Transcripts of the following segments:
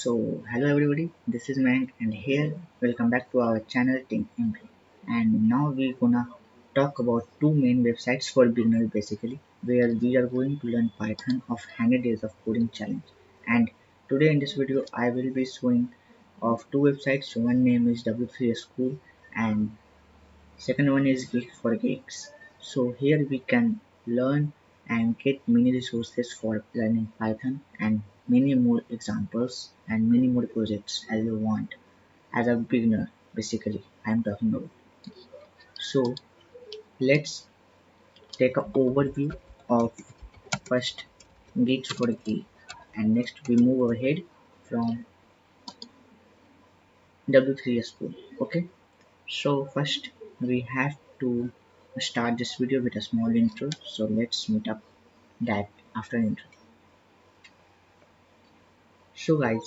Hello everybody, this is Mayank and here welcome back to our channel Think Angry. And now we're gonna talk about two main websites for beginners basically, where we are going to learn Python of 100 days of coding challenge. And today in this video, I will be showing of two websites. One name is W3 School and second one is Geek for Geeks. So here we can learn and get many resources for learning Python and many more examples and many more projects as you want as a beginner basically I'm talking about. So let's take a overview of first Geeks for Geek and next we move ahead from W3 school. Okay, so first we have to start this video with a small intro, so let's meet up that after intro. So guys,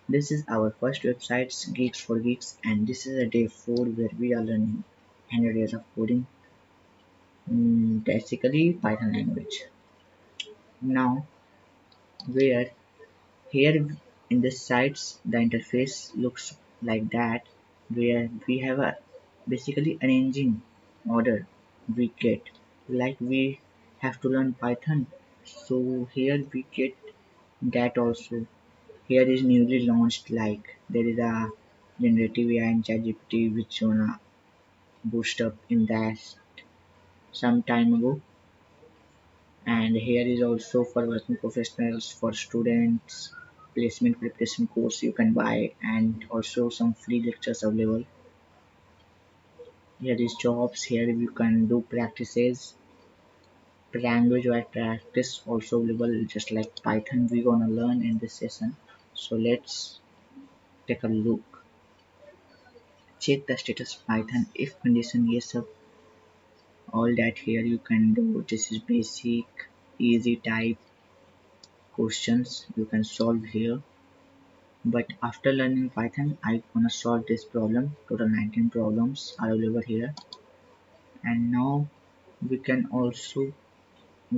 this is our first website Geeks for Geeks and this is a day 4 where we are learning 100 years of coding, basically Python language. Now where here in this sites the interface looks like that, where we have a basically arranging order we get like we have to learn Python, so here we get that also. Here is newly launched, like there is a generative AI in ChatGPT which gonna boost up in that some time ago. And here is also for working professionals, for students, placement preparation course you can buy, and also some free lectures available. Here is jobs. Here you can do practices, language wide practice also available, just like Python we gonna learn in this session. So let's take a look. Check the status Python. If condition yes up, all that here you can do. This is basic, easy type questions you can solve here. But after learning Python, I gonna solve this problem. Total 19 problems are available here. And now we can also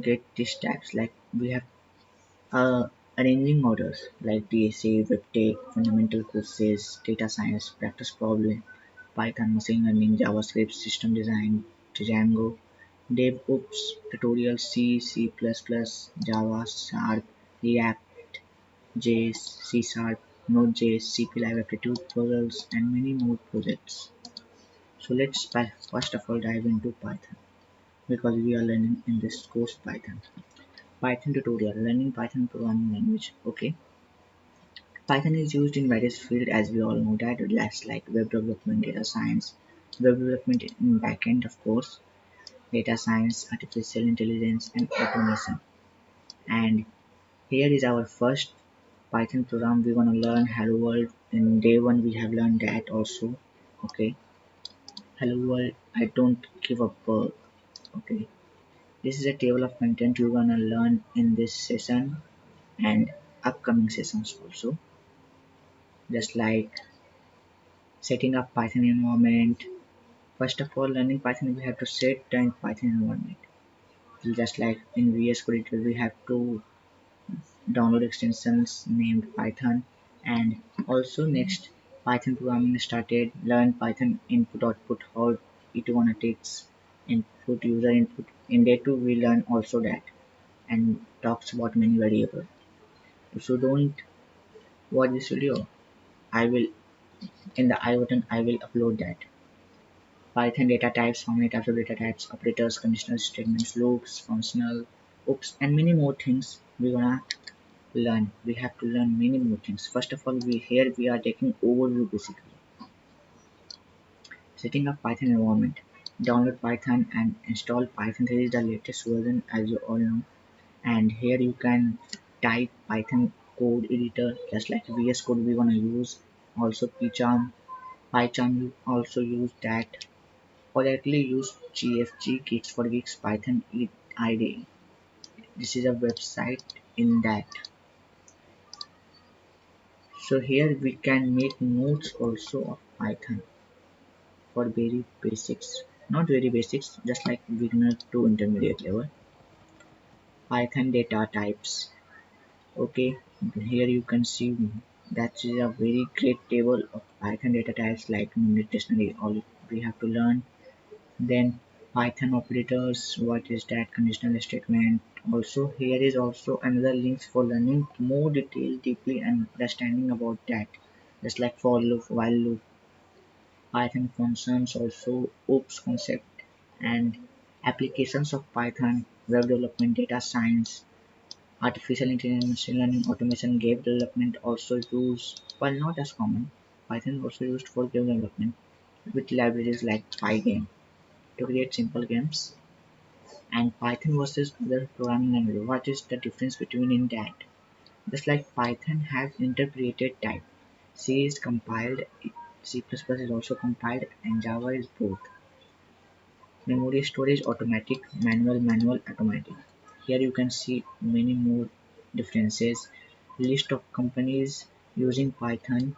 get these types, like we have arranging orders like DSA, WebTech, fundamental courses, data science, practice problem, Python, machine learning, JavaScript, system design, Django, DevOps, tutorial C, C++, Java, Sharp, React, JS, C Sharp, Node.js, CP Live Aptitude puzzles, and many more projects. So let's first of all dive into Python because we are learning in this course Python. Python tutorial, learning Python programming language. Okay, Python is used in various fields as we all know that, that's like web development, data science, web development in backend of course, data science, artificial intelligence, and automation. And here is our first Python program. We're gonna learn Hello World. In day one, we have learned that also. Okay, Hello World. I don't give a bug. Okay, this is a table of content you're gonna learn in this session and upcoming sessions also. Just like setting up Python environment. First of all, learning Python, we have to set the Python environment. Just like in VS Code, we have to download extensions named Python. And also next, Python programming started, learn Python input output, how it wanna takes input, user input. In day 2 we learn also that and talks about many variables. If you don't watch this video, I will in the I button I will upload that. Python data types, how many types of data types, operators, conditional statements, loops, functional, oops, and many more things we're gonna learn. We have to learn many more things. First of all, we are taking overview basically. Setting up Python environment. Download Python and install Python 3 is the latest version as you all know. And here you can type Python code editor just like VS Code we wanna use. Also PyCharm you also use that. Or directly use GFG Geeks for Geeks Python IDE. This is a website in that. So here we can make notes also of Python for very basics, not very basics, just like beginner to intermediate level. Python data types. Okay, here you can see That is a very great table of Python data types like numeric dictionary. All we have to learn. Then Python operators. What is that? Conditional statement. Also, here is also another links for learning more detail, deeply and understanding about that. Just like for loop, while loop, Python functions, also OOPS concept and applications of Python, web development, data science, artificial intelligence, machine learning, automation, game development also used, while not as common. Python is also used for game development with libraries like Pygame to create simple games. And Python versus other programming language. What is the difference between in that? Just like Python has interpreted type, C is compiled, C++ is also compiled, and Java is both. Memory storage automatic, manual automatic. Here you can see many more differences. List of companies using Python,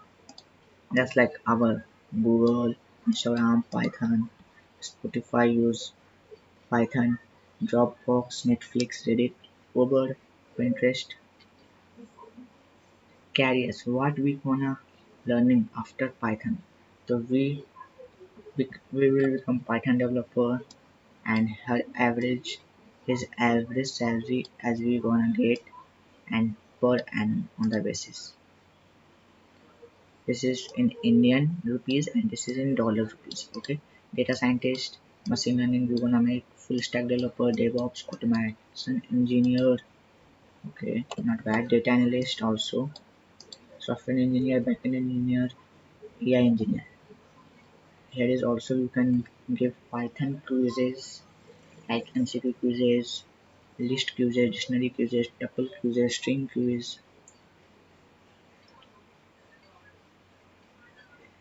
just like our Google, Instagram, Python, Spotify use Python, Dropbox, Netflix, Reddit, Uber, Pinterest. Careers, what we gonna learning after Python. So we will become Python developer and her average his average salary as we gonna get and per annum on the basis. This is in Indian rupees and this is in dollar rupees. Okay. Data scientist, machine learning, we're gonna make full stack developer, DevOps, automation engineer. Okay, not bad. Data analyst also, software engineer, backend engineer, AI engineer. Here is also you can give Python quizzes like MCQ quizzes, list quizzes, dictionary quizzes, tuple quizzes, string quiz,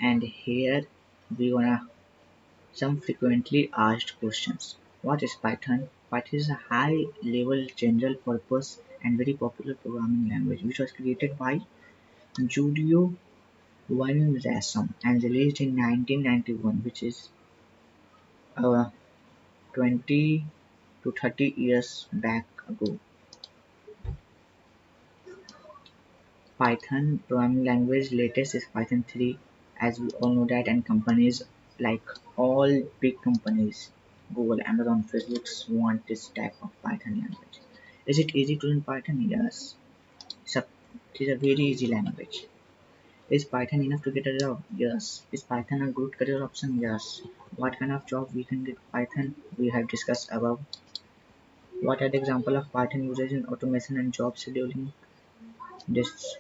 and here we gonna some frequently asked questions. What is Python? Python is a high level general purpose and very popular programming language which was created by Julio Van and released in 1991, which is 20 to 30 years back ago. Python programming language latest is Python 3, as we all know that, and companies like all big companies, Google, Amazon, Facebook want this type of Python language. Is it easy to learn Python? Yes. It is a very easy language. Is Python enough to get a job? Yes. Is Python a good career option? Yes. What kind of job we can get Python? We have discussed above. What are the example of Python usage in automation and job scheduling? This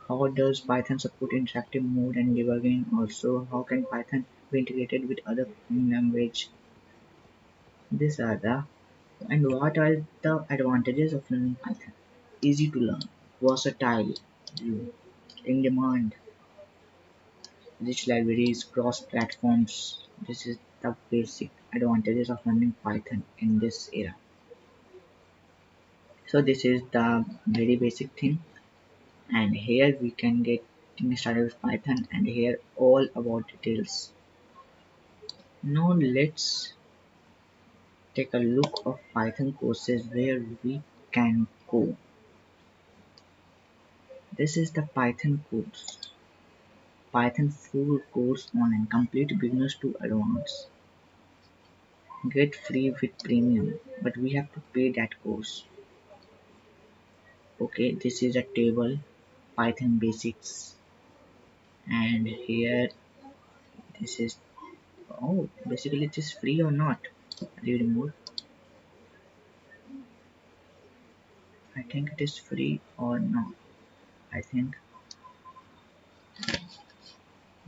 how does Python support interactive mode and debugging? Also, how can Python be integrated with other programming language? These are the and what are the advantages of learning Python? Easy to learn, versatile, in demand, rich libraries, cross platforms. This is the basic advantages of learning Python in this era. So this is the very basic thing, and here we can get things started with Python, and here all about details. Now let's take a look of Python courses where we can go. This is the Python course. Python full course online, complete beginners to advanced. Get free with premium, but we have to pay that course. Okay, this is a table, Python basics, and here this is oh basically it is free or not. Read more. I think it is free or not. I think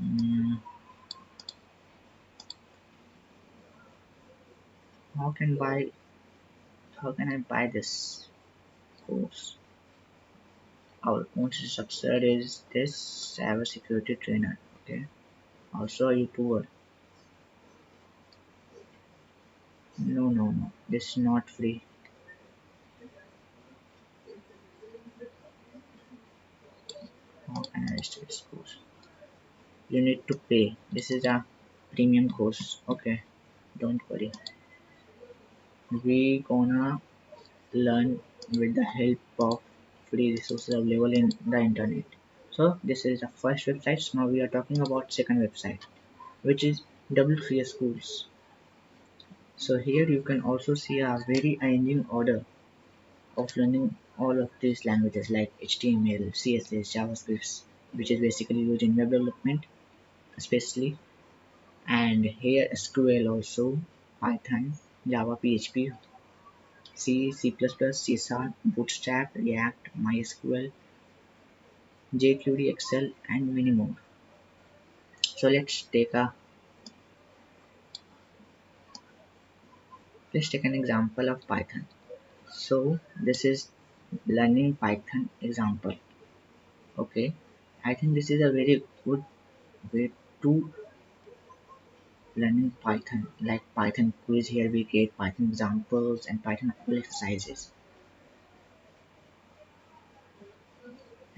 mm, how can buy how can I buy this course? Our course structure is this cybersecurity trainer. Okay. Also a YouTuber. No. This is not free. How can I register this course? You need to pay. This is a premium course. Okay. Don't worry. We gonna learn with the help of free resources available in the internet. So this is the first website. So now we are talking about second website, which is W3S Schools. So here you can also see a very arranging order of learning all of these languages like HTML, CSS, JavaScript, which is basically used in web development, especially, and here SQL also, Python, Java, PHP, C, C++, C Sharp, Bootstrap, React, MySQL, jQuery, Excel, and many more. So let's take an example of Python. So this is learning Python example. Okay, I think this is a very good way to learning Python. Like Python quiz, here we get Python examples and Python exercises.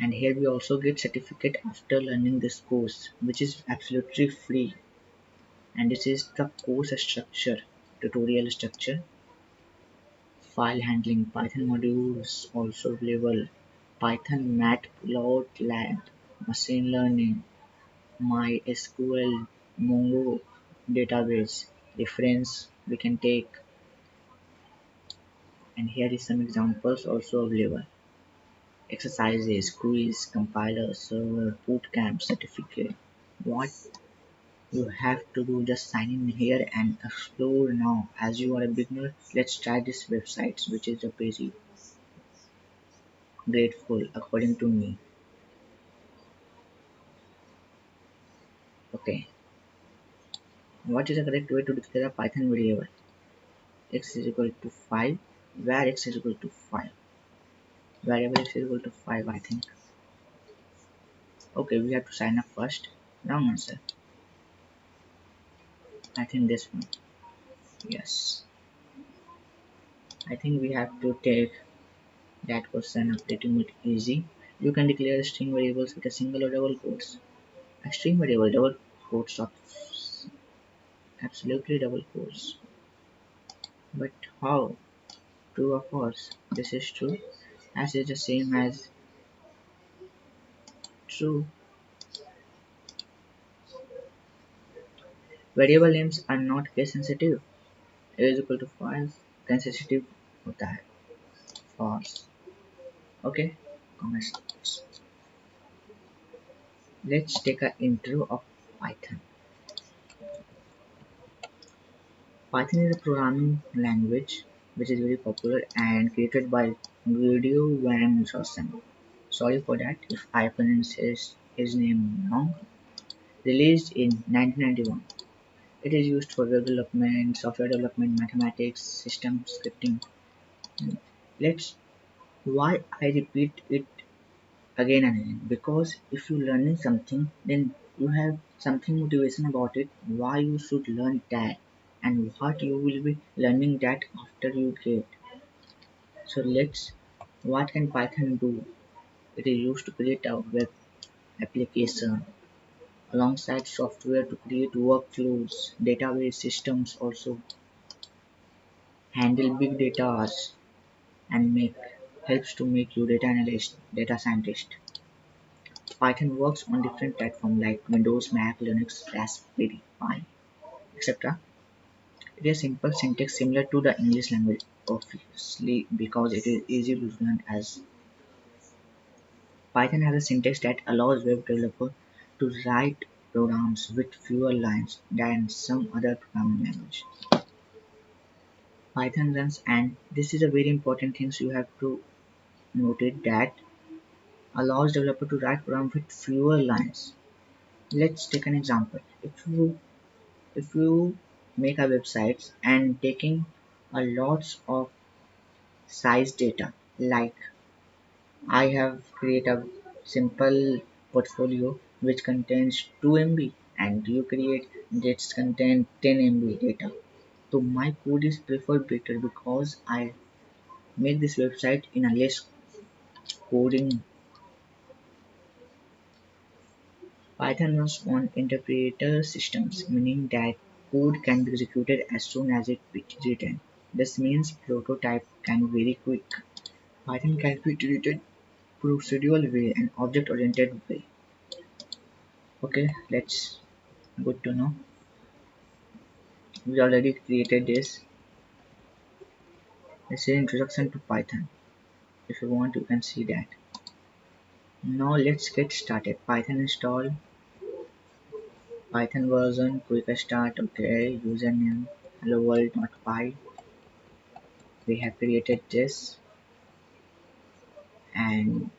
And here we also get certificate after learning this course, which is absolutely free. And this is the course structure, tutorial structure, file handling, Python modules also available, Python Matplotlib, machine learning, MySQL, Mongo database, reference we can take, and here is some examples also available. Exercises, quiz, compiler, server, bootcamp, certificate. What you have to do, just sign in here and explore now. As you are a beginner, let's try this website, which is a very grateful according to me. Okay, what is the correct way to declare a Python variable? X is equal to 5, where x is equal to 5. Variable x is equal to 5, I think. Okay, we have to sign up first. Wrong answer. I think this one. Yes. I think we have to take that question of little bit easy. You can declare string variables with a single or double quotes. A string variable double quotes of absolutely double quotes. But how? True or false? This is true. As is the same as true. Variable names are not case sensitive. A is equal to false. Case sensitive होता है. False. Okay. Comments. Let's take an intro of Python. Python is a programming language which is very popular and created by Guido van Rossum. Sorry for that if I pronounce his name wrong. Released in 1991. It is used for web development, software development, mathematics, system scripting. Let's why I repeat it again and again, because if you're learning something, then you have something motivation about it, why you should learn that, and what you will be learning that after you get. So let's what can Python do? It is used to create a web application alongside software to create workflows, database systems, also handle big data and make helps to make you data analyst, data scientist. Python works on different platforms like Windows, Mac, Linux, Raspberry Pi, etc. It is simple syntax similar to the English language, obviously because it is easy to learn. As Python has a syntax that allows web developers to write programs with fewer lines than some other programming language. Python runs, and this is a very important thing, so you have to note it, that allows developer to write program with fewer lines. Let's take an example. If you make a website and taking a lots of size data, like I have created a simple portfolio which contains 2 MB and you create that contain 10 MB data. So my code is preferred better because I make this website in a less coding. Python runs on interpreter systems, meaning that code can be executed as soon as it is written. This means prototype can be very quick. Python can be treated procedural way and object-oriented way. Okay, let's good to know. We already created this. This is introduction to Python. If you want, you can see that. Now let's get started. Python install, Python version, quick start. Okay, username, hello world.py. We have created this, and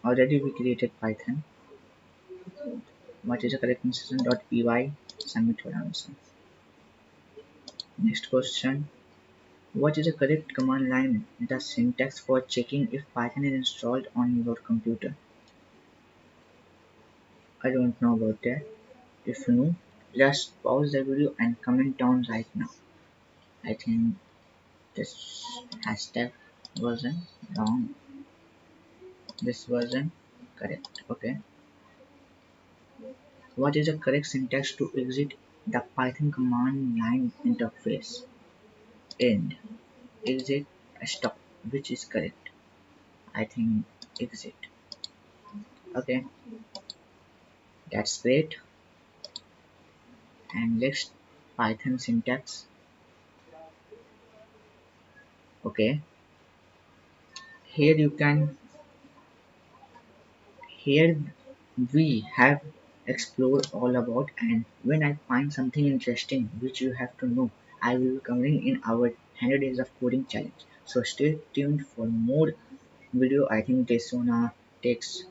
already we created Python. What is the correct instruction.py? Submit your answer. Next question. What is the correct command line? The syntax for checking if Python is installed on your computer. I don't know about that. If you know, just pause the video and comment down right now. I think this hashtag version wrong. This version correct. Okay. What is the correct syntax to exit the Python command line interface? End. Exit. Stop. Which is correct? I think exit. Okay. That's great. And next Python syntax. Okay. Here you can here we have explored all about, and when I find something interesting which you have to know, I will be covering in our 100 days of coding challenge. So stay tuned for more video. I think this one takes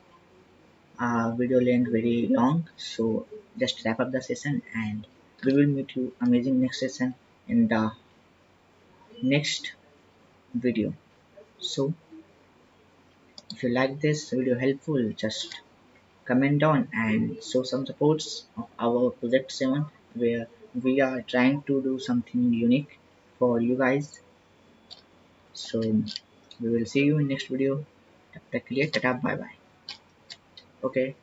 video length very long. So just wrap up the session and we will meet you amazing next session in the next video. So if you like this video helpful, just comment down and show some supports of our project 7 where we are trying to do something unique for you guys. So we will see you in next video. तब तक के लिए tata bye bye. Okay.